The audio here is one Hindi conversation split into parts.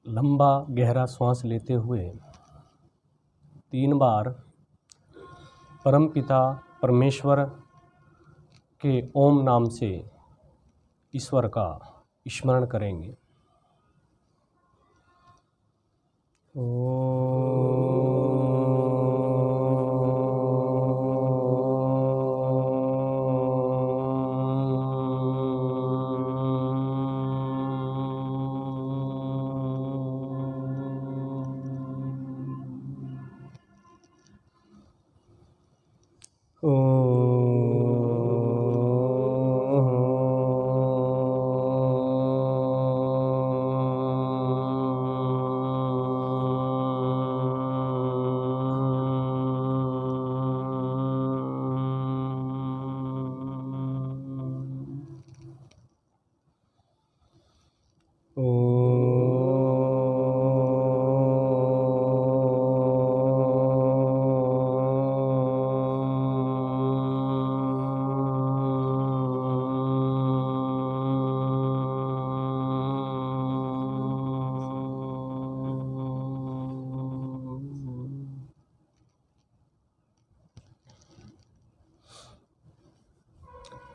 लंबा गहरा श्वास लेते हुए 3 बार परमपिता परमेश्वर के ओम नाम से ईश्वर का स्मरण करेंगे।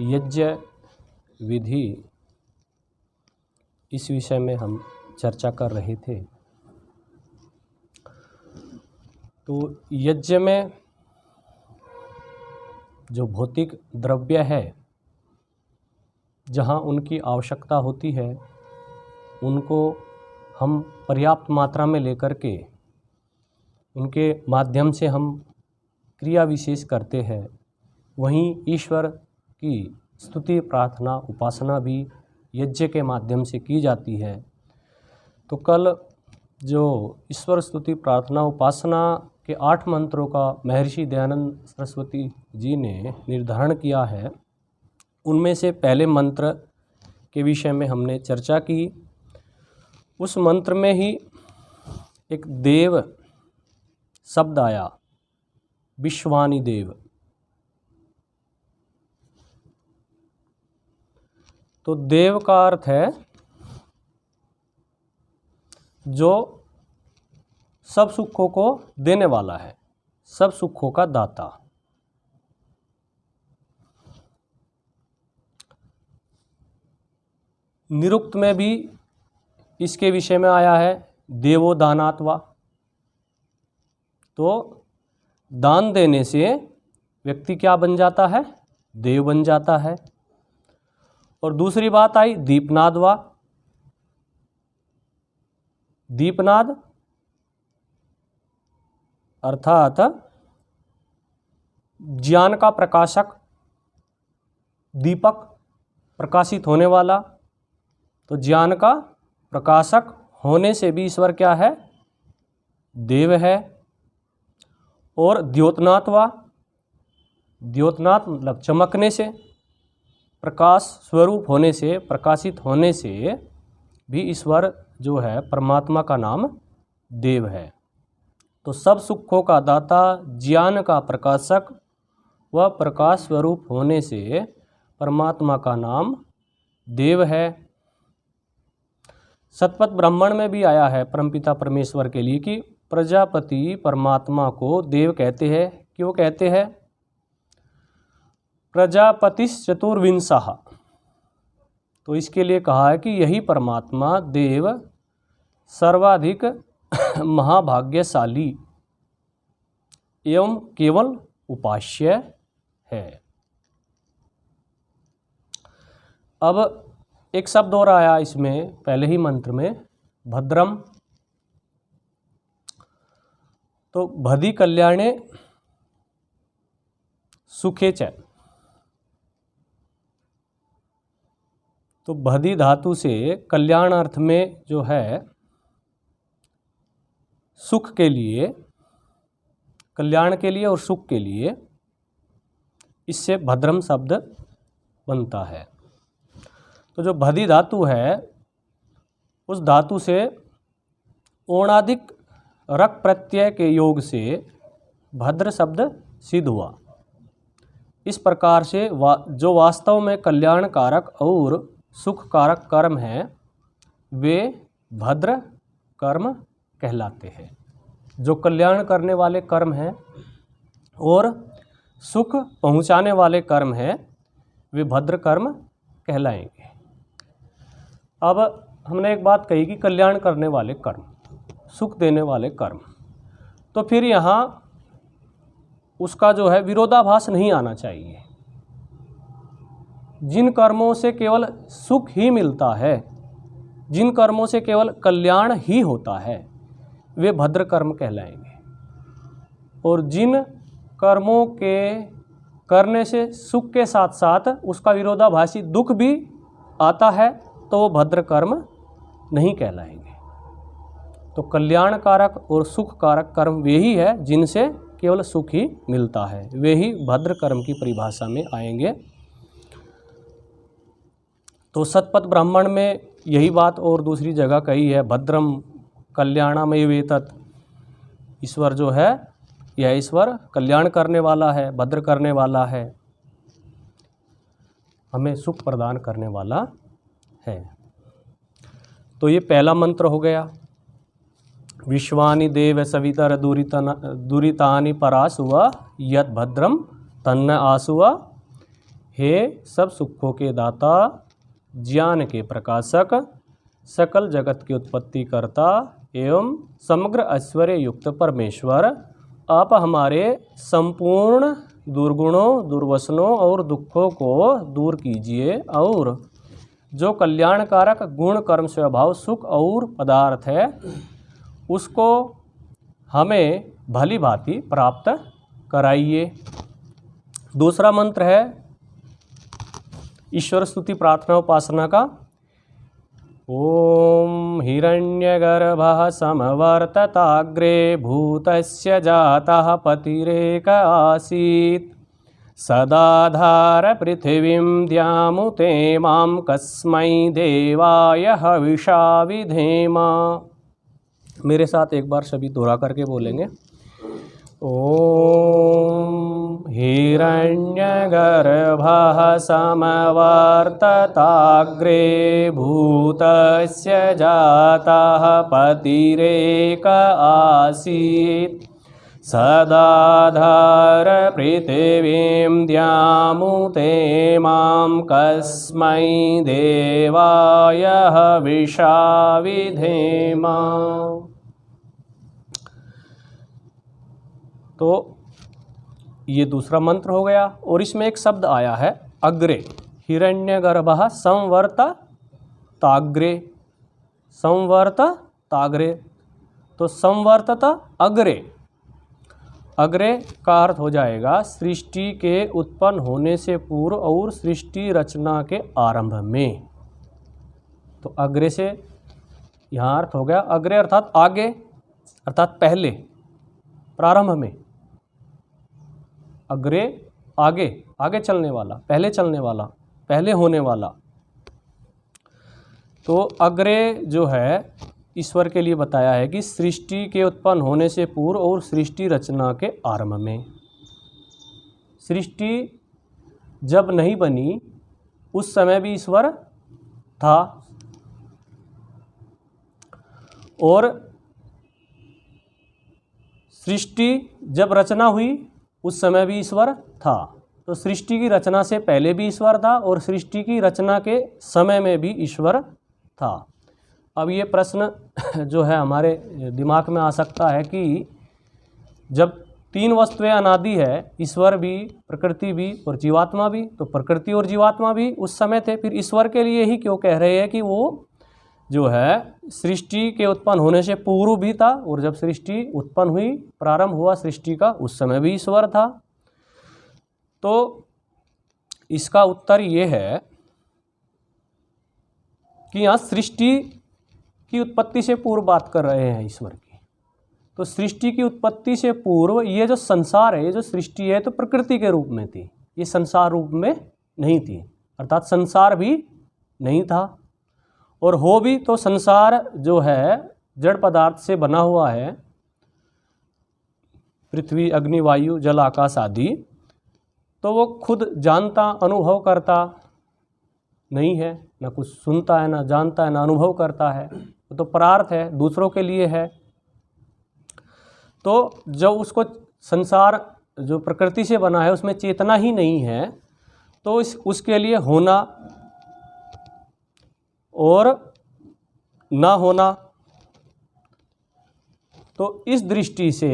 यज्ञ विधि, इस विषय में हम चर्चा कर रहे थे। तो यज्ञ में जो भौतिक द्रव्य है, जहाँ उनकी आवश्यकता होती है, उनको हम पर्याप्त मात्रा में लेकर के उनके माध्यम से हम क्रिया विशेष करते हैं। वहीं ईश्वर की स्तुति प्रार्थना उपासना भी यज्ञ के माध्यम से की जाती है। तो कल जो ईश्वर स्तुति प्रार्थना उपासना के 8 मंत्रों का महर्षि दयानंद सरस्वती जी ने निर्धारण किया है, उनमें से पहले मंत्र के विषय में हमने चर्चा की। उस मंत्र में ही एक देव शब्द आया, विश्वानि देव। तो देव का अर्थ है जो सब सुखों को देने वाला है, सब सुखों का दाता। निरुक्त में भी इसके विषय में आया है, देवो दानात्वा। तो दान देने से व्यक्ति क्या बन जाता है? देव बन जाता है। और दूसरी बात आई दीपनादवा। दीपनाद अर्थात ज्ञान का प्रकाशक, दीपक प्रकाशित होने वाला। तो ज्ञान का प्रकाशक होने से भी ईश्वर क्या है? देव है। और द्योतनात्वा, द्योतनाथ मतलब चमकने से, प्रकाश स्वरूप होने से, प्रकाशित होने से भी ईश्वर जो है परमात्मा का नाम देव है। तो सब सुखों का दाता, ज्ञान का प्रकाशक व प्रकाश स्वरूप होने से परमात्मा का नाम देव है। शतपथ ब्राह्मण में भी आया है परमपिता परमेश्वर के लिए कि प्रजापति परमात्मा को देव कहते हैं। क्यों कहते हैं? प्रजापतिश् चतुर्विंशः। तो इसके लिए कहा है कि यही परमात्मा देव सर्वाधिक महाभाग्यशाली एवं केवल उपास्य है। अब एक शब्द और आया इसमें पहले ही मंत्र में, भद्रम। तो भदि कल्याणे सुखे च। तो भदि धातु से कल्याण अर्थ में जो है सुख के लिए, कल्याण के लिए और सुख के लिए, इससे भद्रम शब्द बनता है। तो जो भदि धातु है उस धातु से ओणादिक रक प्रत्यय के योग से भद्र शब्द सिद्ध हुआ। इस प्रकार से जो वास्तव में कल्याण कारक और सुख कारक कर्म हैं वे भद्र कर्म कहलाते हैं। जो कल्याण करने वाले कर्म हैं और सुख पहुँचाने वाले कर्म हैं वे भद्र कर्म कहलाएंगे। अब हमने एक बात कही कि कल्याण करने वाले कर्म, सुख देने वाले कर्म, तो फिर यहाँ उसका जो है विरोधाभास नहीं आना चाहिए। जिन कर्मों से केवल सुख ही मिलता है, जिन कर्मों से केवल कल्याण ही होता है, वे भद्र कर्म कहलाएंगे। और जिन कर्मों के करने से सुख के साथ साथ उसका विरोधाभासी दुख भी आता है तो वो भद्र कर्म नहीं कहलाएंगे। तो कल्याण कारक और सुख कारक कर्म वे ही है जिनसे केवल सुख ही मिलता है, वे ही भद्र कर्म की परिभाषा में आएंगे। तो शतपथ ब्राह्मण में यही बात और दूसरी जगह कही है, भद्रम कल्याणमय वेतत। ईश्वर जो है यह ईश्वर कल्याण करने वाला है, भद्र करने वाला है, हमें सुख प्रदान करने वाला है। तो ये पहला मंत्र हो गया। विश्वानि देव सवितर दुरितानि परासुव यद भद्रम तन्न आसुव। हे सब सुखों के दाता, ज्ञान के प्रकाशक, सकल जगत की उत्पत्ति करता एवं समग्र ऐश्वर्य युक्त परमेश्वर, आप हमारे संपूर्ण दुर्गुणों, दुर्वसनों और दुखों को दूर कीजिए और जो कल्याणकारक गुण कर्म स्वभाव सुख और पदार्थ है उसको हमें भली भांति प्राप्त कराइए। दूसरा मंत्र है ईश्वर स्तुति प्रार्थना उपासना का। ओम हिरण्यगर्भः समवर्तताग्रे भूतस्य जातः पतिरेक आसीत् सदाधार पृथिवीं द्यामुते मां कस्मै देवाय हविषा विधेम। मेरे साथ एक बार सभी दोहरा करके बोलेंगे। ओम हिरण्यगर्भः समवर्तताग्रे भूतस्य जातः पतिरेक आसीत् सदाधार पृथिवीं द्यामुते मां कस्मै देवाय हविषा विधेम। तो ये दूसरा मंत्र हो गया और इसमें एक शब्द आया है अग्रे। हिरण्यगर्भः संवर्तताग्रे, संवर्तताग्रे, तो संवर्तत अग्रे, अग्रे का अर्थ हो जाएगा सृष्टि के उत्पन्न होने से पूर्व और सृष्टि रचना के आरंभ में। तो अग्रे से यहाँ अर्थ हो गया अग्रे अर्थात आगे, अर्थात पहले, प्रारंभ में। अग्रे आगे, आगे चलने वाला, पहले चलने वाला, पहले होने वाला। तो अग्रे जो है ईश्वर के लिए बताया है कि सृष्टि के उत्पन्न होने से पूर्व और सृष्टि रचना के आरंभ में। सृष्टि जब नहीं बनी उस समय भी ईश्वर था और सृष्टि जब रचना हुई उस समय भी ईश्वर था। तो सृष्टि की रचना से पहले भी ईश्वर था और सृष्टि की रचना के समय में भी ईश्वर था। अब ये प्रश्न जो है हमारे दिमाग में आ सकता है कि जब तीन वस्तुएं अनादि है, ईश्वर भी, प्रकृति भी और जीवात्मा भी, तो प्रकृति और जीवात्मा भी उस समय थे, फिर ईश्वर के लिए ही क्यों कह रहे हैं कि वो जो है सृष्टि के उत्पन्न होने से पूर्व भी था और जब सृष्टि उत्पन्न हुई, प्रारंभ हुआ सृष्टि का, उस समय भी ईश्वर था। तो इसका उत्तर ये है कि यहाँ सृष्टि की उत्पत्ति से पूर्व बात कर रहे हैं ईश्वर की। तो सृष्टि की उत्पत्ति से पूर्व ये जो संसार है, ये जो सृष्टि है, तो प्रकृति के रूप में थी, ये संसार रूप में नहीं थी, अर्थात संसार भी नहीं था। और हो भी तो संसार जो है जड़ पदार्थ से बना हुआ है, पृथ्वी, अग्नि, वायु, जल, आकाश आदि, तो वो खुद जानता, अनुभव करता, नहीं है, ना कुछ सुनता है, ना जानता है, ना अनुभव करता है, वो तो परार्थ है, दूसरों के लिए है। तो जब उसको संसार जो प्रकृति से बना है उसमें चेतना ही नहीं है, तो उसके लिए होना और ना होना, तो इस दृष्टि से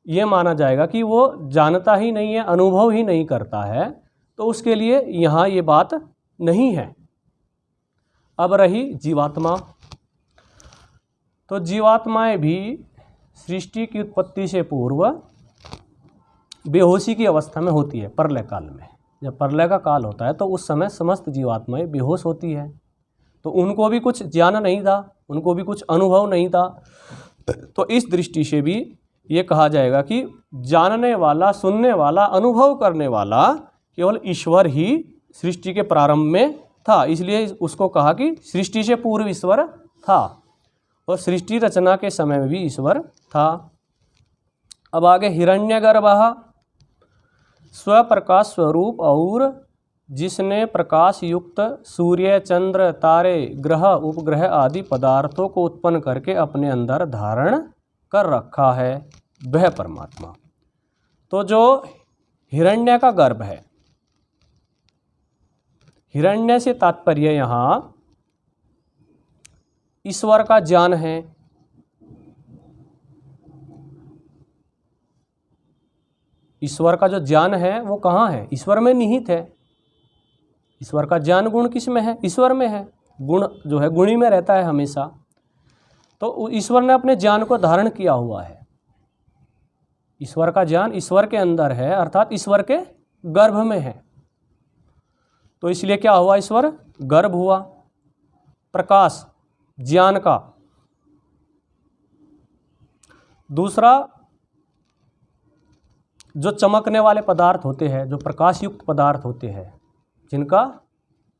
ये माना जाएगा कि वो जानता ही नहीं है, अनुभव ही नहीं करता है, तो उसके लिए यहाँ ये बात नहीं है। अब रही जीवात्मा, तो जीवात्माएं भी सृष्टि की उत्पत्ति से पूर्व बेहोशी की अवस्था में होती है। प्रलय काल में, जब प्रलय का काल होता है तो उस समय समस्त जीवात्माएं बेहोश होती है। तो उनको भी कुछ ज्ञान नहीं था, उनको भी कुछ अनुभव नहीं था। तो इस दृष्टि से भी ये कहा जाएगा कि जानने वाला, सुनने वाला, अनुभव करने वाला केवल ईश्वर ही सृष्टि के प्रारंभ में था। इसलिए उसको कहा कि सृष्टि से पूर्व ईश्वर था और सृष्टि रचना के समय में भी ईश्वर था। अब आगे हिरण्यगर्भः स्वप्रकाश स्वरूप और जिसने प्रकाश युक्त सूर्य, चंद्र, तारे, ग्रह, उपग्रह आदि पदार्थों को उत्पन्न करके अपने अंदर धारण कर रखा है, वह परमात्मा। तो जो हिरण्य का गर्भ है, हिरण्य से तात्पर्य यहाँ ईश्वर का ज्ञान है। ईश्वर का जो ज्ञान है वो कहाँ है? ईश्वर में निहित है। ईश्वर का ज्ञान गुण किस में है? ईश्वर में है। गुण जो है गुणी में रहता है हमेशा। तो ईश्वर ने अपने ज्ञान को धारण किया हुआ है। ईश्वर का ज्ञान ईश्वर के अंदर है, अर्थात ईश्वर के गर्भ में है। तो इसलिए क्या हुआ? ईश्वर गर्भ हुआ, प्रकाश ज्ञान का। दूसरा, जो चमकने वाले पदार्थ होते हैं, जो प्रकाश युक्त पदार्थ होते हैं, जिनका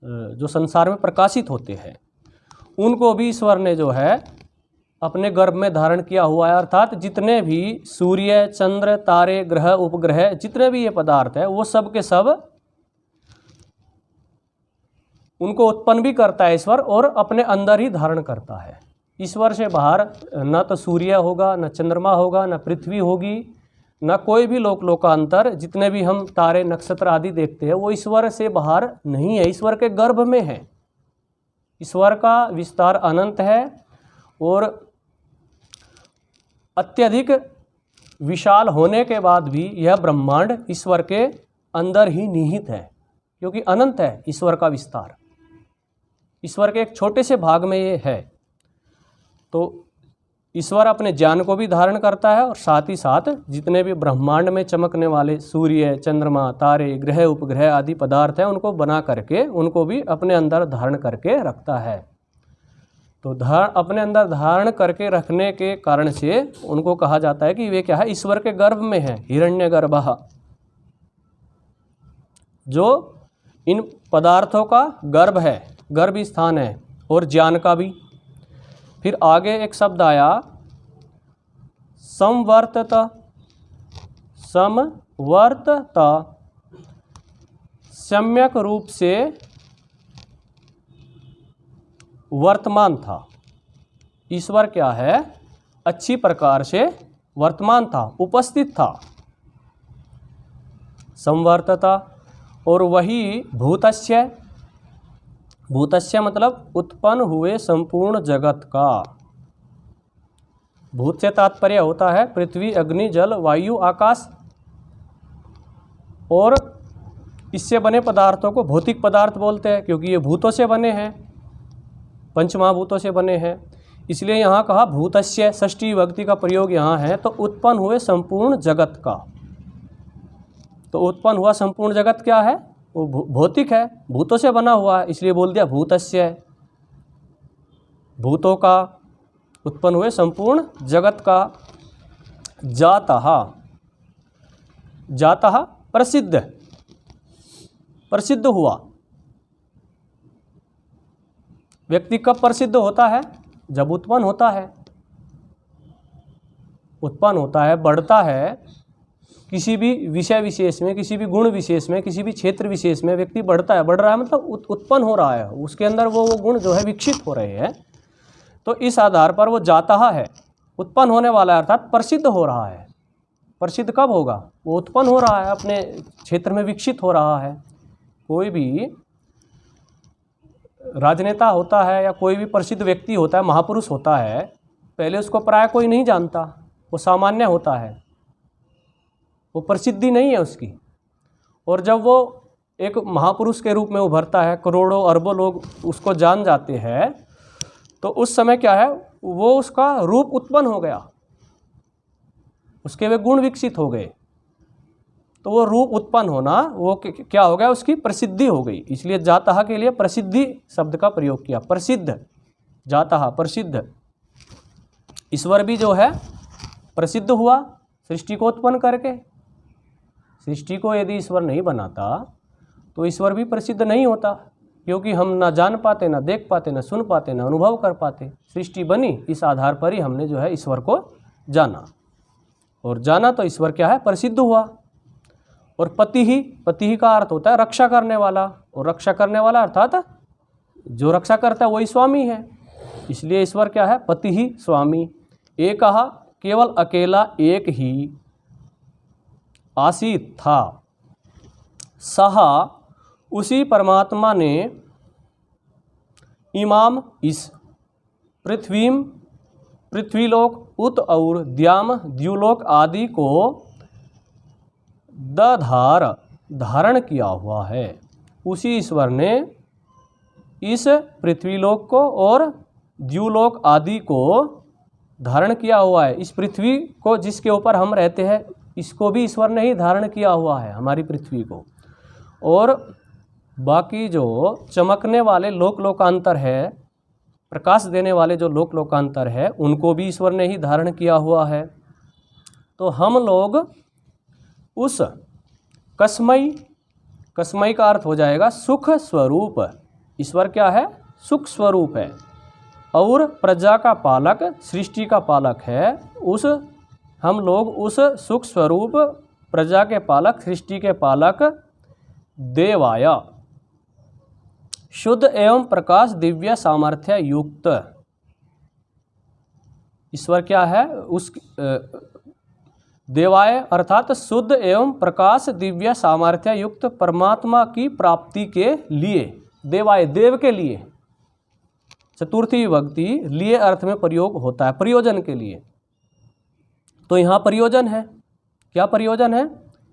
जो संसार में प्रकाशित होते हैं, उनको भी ईश्वर ने जो है अपने गर्भ में धारण किया हुआ है। अर्थात जितने भी सूर्य, चंद्र, तारे, ग्रह, उपग्रह, जितने भी ये पदार्थ है, वो सब के सब उनको उत्पन्न भी करता है ईश्वर और अपने अंदर ही धारण करता है। ईश्वर से बाहर न तो सूर्य होगा, न चंद्रमा होगा, न पृथ्वी होगी, न कोई भी लोकांतर, जितने भी हम तारे, नक्षत्र आदि देखते हैं, वो ईश्वर से बाहर नहीं है, ईश्वर के गर्भ में है। ईश्वर का विस्तार अनंत है और अत्यधिक विशाल होने के बाद भी यह ब्रह्मांड ईश्वर के अंदर ही निहित है, क्योंकि अनंत है ईश्वर का विस्तार। ईश्वर के एक छोटे से भाग में ये है। तो ईश्वर अपने ज्ञान को भी धारण करता है और साथ ही साथ जितने भी ब्रह्मांड में चमकने वाले सूर्य, चंद्रमा, तारे, ग्रह, उपग्रह आदि पदार्थ हैं, उनको बना करके, उनको भी अपने अंदर धारण करके रखता है। तो अपने अंदर धारण करके रखने के कारण से उनको कहा जाता है कि वे क्या है? ईश्वर के गर्भ में है, हिरण्यगर्भः, जो इन पदार्थों का गर्भ है, गर्भ स्थान है, और ज्ञान का भी। फिर आगे एक शब्द आया संवर्तत। संवर्तत सम्यक रूप से वर्तमान था। ईश्वर क्या है? अच्छी प्रकार से वर्तमान था, उपस्थित था। संवर्तता, और वही भूतस्य, भूतस्य मतलब उत्पन्न हुए संपूर्ण जगत का। भूत से तात्पर्य होता है पृथ्वी, अग्नि, जल, वायु, आकाश, और इससे बने पदार्थों को भौतिक पदार्थ बोलते हैं, क्योंकि ये भूतों से बने हैं, पंचमहाभूतों से बने हैं। इसलिए यहाँ कहा भूतस्य, षष्ठी विभक्ति का प्रयोग यहाँ है। तो उत्पन्न हुए संपूर्ण जगत का। तो उत्पन्न हुआ संपूर्ण जगत क्या है? वो भौतिक है, भूतों से बना हुआ है, इसलिए बोल दिया भूतस्य, भूतों का, उत्पन्न हुए संपूर्ण जगत का। जातः, जातः प्रसिद्ध, प्रसिद्ध हुआ। व्यक्ति कब प्रसिद्ध होता है? जब उत्पन्न होता है। उत्पन्न होता है, बढ़ता है, किसी भी विषय विशेष में, किसी भी गुण विशेष में, किसी भी क्षेत्र विशेष में व्यक्ति बढ़ता है, बढ़ रहा है मतलब उत्पन्न हो रहा है, उसके अंदर वो गुण जो है विकसित हो रहे हैं, तो इस आधार पर वो जाता है, उत्पन्न होने वाला है, अर्थात प्रसिद्ध हो रहा है। प्रसिद्ध कब होगा? वो उत्पन्न हो रहा है, अपने क्षेत्र में विकसित हो रहा है। कोई भी राजनेता होता है या कोई भी प्रसिद्ध व्यक्ति होता है, महापुरुष होता है, पहले उसको प्राय कोई नहीं जानता, वो सामान्य होता है, वो प्रसिद्धि नहीं है उसकी। और जब वो एक महापुरुष के रूप में उभरता है, करोड़ों अरबों लोग उसको जान जाते हैं, तो उस समय क्या है, वो उसका रूप उत्पन्न हो गया, उसके वे गुण विकसित हो गए, तो वो रूप उत्पन्न होना वो क्या हो गया, उसकी प्रसिद्धि हो गई। इसलिए जातः के लिए प्रसिद्धि शब्द का प्रयोग किया। प्रसिद्ध, जातः प्रसिद्ध। ईश्वर भी जो है प्रसिद्ध हुआ सृष्टि को उत्पन्न करके। सृष्टि को यदि ईश्वर नहीं बनाता तो ईश्वर भी प्रसिद्ध नहीं होता, क्योंकि हम ना जान पाते, ना देख पाते, ना सुन पाते, ना अनुभव कर पाते। सृष्टि बनी, इस आधार पर ही हमने जो है ईश्वर को जाना, और जाना तो ईश्वर क्या है, प्रसिद्ध हुआ। और पति ही का अर्थ होता है रक्षा करने वाला, और रक्षा करने वाला अर्थात जो रक्षा करता है वही स्वामी है। इसलिए ईश्वर क्या है, पति ही स्वामी। एक केवल अकेला एक ही आसीत था, सहा उसी परमात्मा ने इमाम इस पृथ्वीलोक उत और द्याम द्युलोक आदि को धारण किया हुआ है। उसी ईश्वर ने इस पृथ्वीलोक को और द्युलोक आदि को धारण किया हुआ है। इस पृथ्वी को जिसके ऊपर हम रहते हैं, इसको भी ईश्वर ने ही धारण किया हुआ है, हमारी पृथ्वी को। और बाकी जो चमकने वाले लोकांतर है, प्रकाश देने वाले जो लोकांतर है, उनको भी ईश्वर ने ही धारण किया हुआ है। तो हम लोग उस कसमई का अर्थ हो जाएगा सुख स्वरूप। ईश्वर क्या है, सुख स्वरूप है, और प्रजा का पालक, सृष्टि का पालक है। हम लोग उस सुख स्वरूप प्रजा के पालक, सृष्टि के पालक देवाय शुद्ध एवं प्रकाश दिव्य सामर्थ्य युक्त। ईश्वर क्या है, उस देवाय अर्थात शुद्ध एवं प्रकाश दिव्य सामर्थ्य युक्त परमात्मा की प्राप्ति के लिए, देवाय देव के लिए, चतुर्थी विभक्ति लिए अर्थ में प्रयोग होता है, प्रयोजन के लिए। तो यहाँ प्रयोजन है, क्या प्रयोजन है,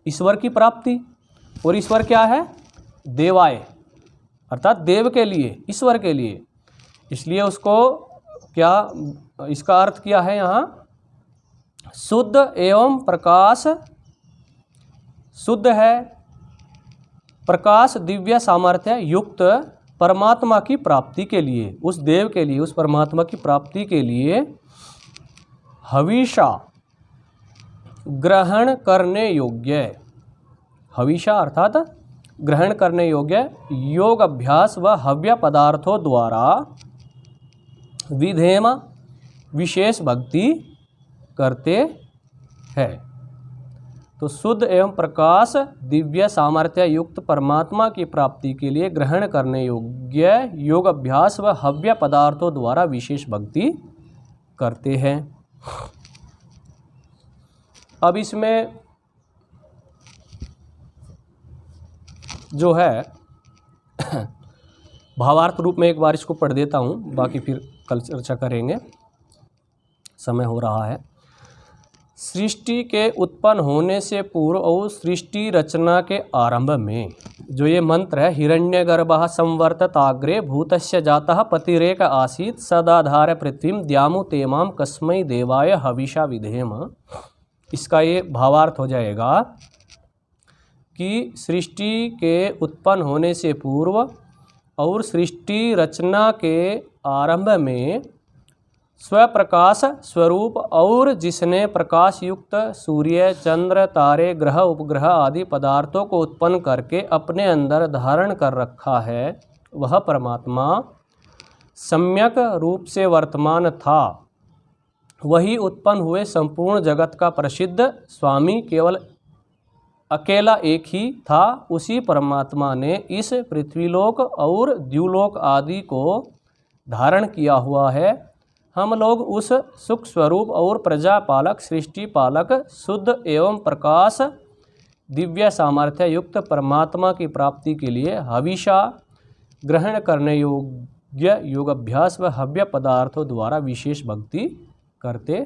ईश्वर की प्राप्ति। और ईश्वर क्या है, देवाय अर्थात देव के लिए, ईश्वर के लिए। इसलिए उसको क्या, इसका अर्थ किया है यहाँ, शुद्ध एवं प्रकाश, शुद्ध है, प्रकाश दिव्य सामर्थ्य युक्त परमात्मा की प्राप्ति के लिए, उस देव के लिए, उस परमात्मा की प्राप्ति के लिए हविषा ग्रहण करने योग्य, हविषा अर्थात ग्रहण करने योग्य योग अभ्यास व हव्य पदार्थों द्वारा विधेम विशेष भक्ति करते हैं। तो शुद्ध एवं प्रकाश दिव्य सामर्थ्य युक्त परमात्मा की प्राप्ति के लिए ग्रहण करने योग्य योग अभ्यास व हव्य पदार्थों द्वारा विशेष भक्ति करते हैं। अब इसमें जो है भावार्थ रूप में एक बार इसको पढ़ देता हूँ, बाकी फिर कल चर्चा करेंगे, समय हो रहा है। सृष्टि के उत्पन्न होने से पूर्व और सृष्टि रचना के आरंभ में, जो ये मंत्र है, हिरण्यगर्भः संवर्तताग्रे भूतस्य जातः पतिरेक आसीत् सदाधार पृथ्वीं द्यामु तेमां कस्मै देवाय हविषा विधेम। इसका ये भावार्थ हो जाएगा कि सृष्टि के उत्पन्न होने से पूर्व और सृष्टि रचना के आरंभ में स्वप्रकाश स्वरूप और जिसने प्रकाश युक्त सूर्य, चंद्र, तारे, ग्रह, उपग्रह आदि पदार्थों को उत्पन्न करके अपने अंदर धारण कर रखा है, वह परमात्मा सम्यक रूप से वर्तमान था। वही उत्पन्न हुए संपूर्ण जगत का प्रसिद्ध स्वामी केवल अकेला एक ही था। उसी परमात्मा ने इस पृथ्वीलोक और द्युलोक आदि को धारण किया हुआ है। हम लोग उस सुख स्वरूप और प्रजापालक, सृष्टि पालक, शुद्ध एवं प्रकाश दिव्य सामर्थ्य युक्त परमात्मा की प्राप्ति के लिए हविषा ग्रहण करने योग्य योगाभ्यास व हव्य पदार्थों द्वारा विशेष भक्ति करते